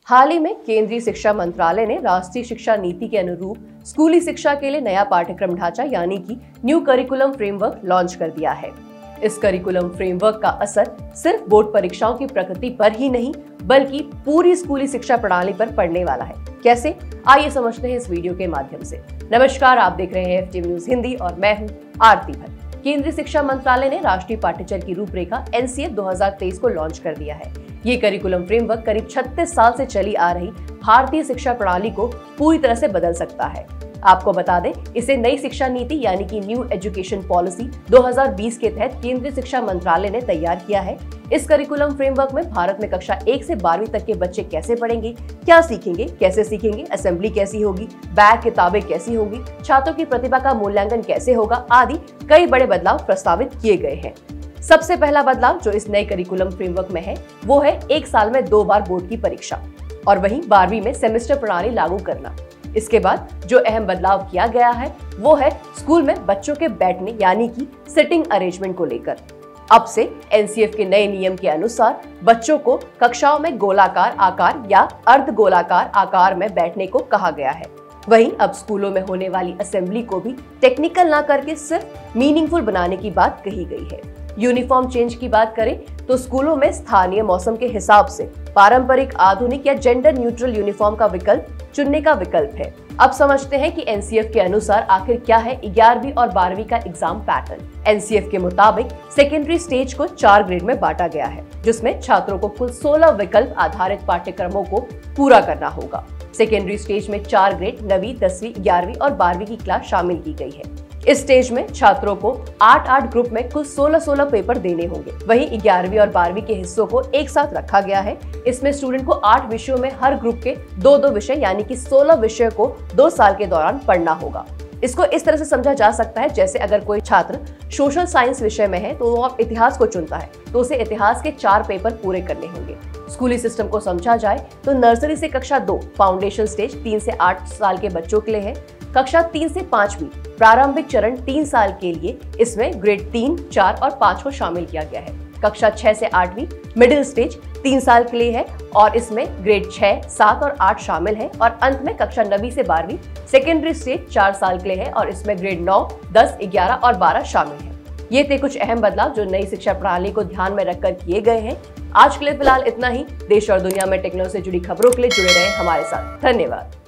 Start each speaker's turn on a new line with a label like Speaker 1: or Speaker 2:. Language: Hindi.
Speaker 1: हाल ही में केंद्रीय शिक्षा मंत्रालय ने राष्ट्रीय शिक्षा नीति के अनुरूप स्कूली शिक्षा के लिए नया पाठ्यक्रम ढांचा यानी कि न्यू करिकुलम फ्रेमवर्क लॉन्च कर दिया है। इस करिकुलम फ्रेमवर्क का असर सिर्फ बोर्ड परीक्षाओं की प्रकृति पर ही नहीं बल्कि पूरी स्कूली शिक्षा प्रणाली पर पड़ने वाला है। कैसे? आइए समझते हैं इस वीडियो के माध्यम से। नमस्कार, आप देख रहे हैं FTV न्यूज हिंदी और मैं हूँ आरती भट्ट। केंद्रीय शिक्षा मंत्रालय ने राष्ट्रीय पाठ्यचर्या की रूपरेखा NCF 2023 को लॉन्च कर दिया है। ये करिकुलम फ्रेमवर्क करीब 36 साल से चली आ रही भारतीय शिक्षा प्रणाली को पूरी तरह से बदल सकता है। आपको बता दें, इसे नई शिक्षा नीति यानी कि न्यू एजुकेशन पॉलिसी 2020 के तहत केंद्रीय शिक्षा मंत्रालय ने तैयार किया है। इस करिकुलम फ्रेमवर्क में भारत में कक्षा 1 से 12वीं तक के बच्चे कैसे पढ़ेंगे, क्या सीखेंगे, कैसे सीखेंगे, असेंबली कैसी होगी, बैग किताबें कैसी होंगी, छात्रों की प्रतिभा का मूल्यांकन कैसे होगा आदि कई बड़े बदलाव प्रस्तावित किए गए हैं। सबसे पहला बदलाव जो इस नए करिकुलम फ्रेमवर्क में है वो है 1 साल में 2 बार बोर्ड की परीक्षा और वहीं 12वीं में सेमेस्टर प्रणाली लागू करना। इसके बाद जो अहम बदलाव किया गया है वो है स्कूल में बच्चों के बैठने यानी कि सिटिंग अरेंजमेंट को लेकर। अब से NCF के नए नियम के अनुसार बच्चों को कक्षाओं में गोलाकार आकार या अर्ध गोलाकार आकार में बैठने को कहा गया है। वहीं अब स्कूलों में होने वाली असेंबली को भी टेक्निकल ना करके सिर्फ मीनिंगफुल बनाने की बात कही गई है। यूनिफॉर्म चेंज की बात करें तो स्कूलों में स्थानीय मौसम के हिसाब से पारंपरिक, आधुनिक या जेंडर न्यूट्रल यूनिफॉर्म का विकल्प चुनने का विकल्प है। अब समझते हैं कि NCF के अनुसार आखिर क्या है 11वीं और 12वीं का एग्जाम पैटर्न। NCF के मुताबिक सेकेंडरी स्टेज को 4 ग्रेड में बांटा गया है, जिसमें छात्रों को कुल 16 विकल्प आधारित पाठ्यक्रमों को पूरा करना होगा। सेकेंडरी स्टेज में 4 ग्रेड 9वीं, 10वीं, 11वीं और 12वीं की क्लास शामिल की गई है। इस स्टेज में छात्रों को 8-8 ग्रुप में कुल 16-16 पेपर देने होंगे। वहीं 11वीं और 12वीं के हिस्सों को एक साथ रखा गया है। इसमें स्टूडेंट को 8 विषयों में हर ग्रुप के 2-2 विषय यानी कि 16 विषयों को 2 साल के दौरान पढ़ना होगा। इसको इस तरह से समझा जा सकता है जैसे अगर कोई छात्र सोशल साइंस विषय में है तो वो इतिहास को चुनता है तो उसे इतिहास के 4 पेपर पूरे करने होंगे। स्कूली सिस्टम को समझा जाए तो नर्सरी से कक्षा 2 फाउंडेशन स्टेज 3 से 8 साल के बच्चों के लिए है। कक्षा 3 से 5वीं प्रारंभिक चरण 3 साल के लिए, इसमें ग्रेड 3, 4 और 5 को शामिल किया गया है। कक्षा 6 से 8वीं मिडिल स्टेज 3 साल के लिए है और इसमें ग्रेड 6, 7 और 8 शामिल है। और अंत में कक्षा 9वीं से 12वीं सेकेंडरी स्टेज 4 साल के लिए है और इसमें ग्रेड 9, 10, 11 और 12 शामिल है। ये थे कुछ अहम बदलाव जो नई शिक्षा प्रणाली को ध्यान में रखकर किए गए हैं। आज के लिए फिलहाल इतना ही। देश और दुनिया में टेक्नोलॉजी से जुड़ी खबरों के लिए जुड़े रहें हमारे साथ। धन्यवाद।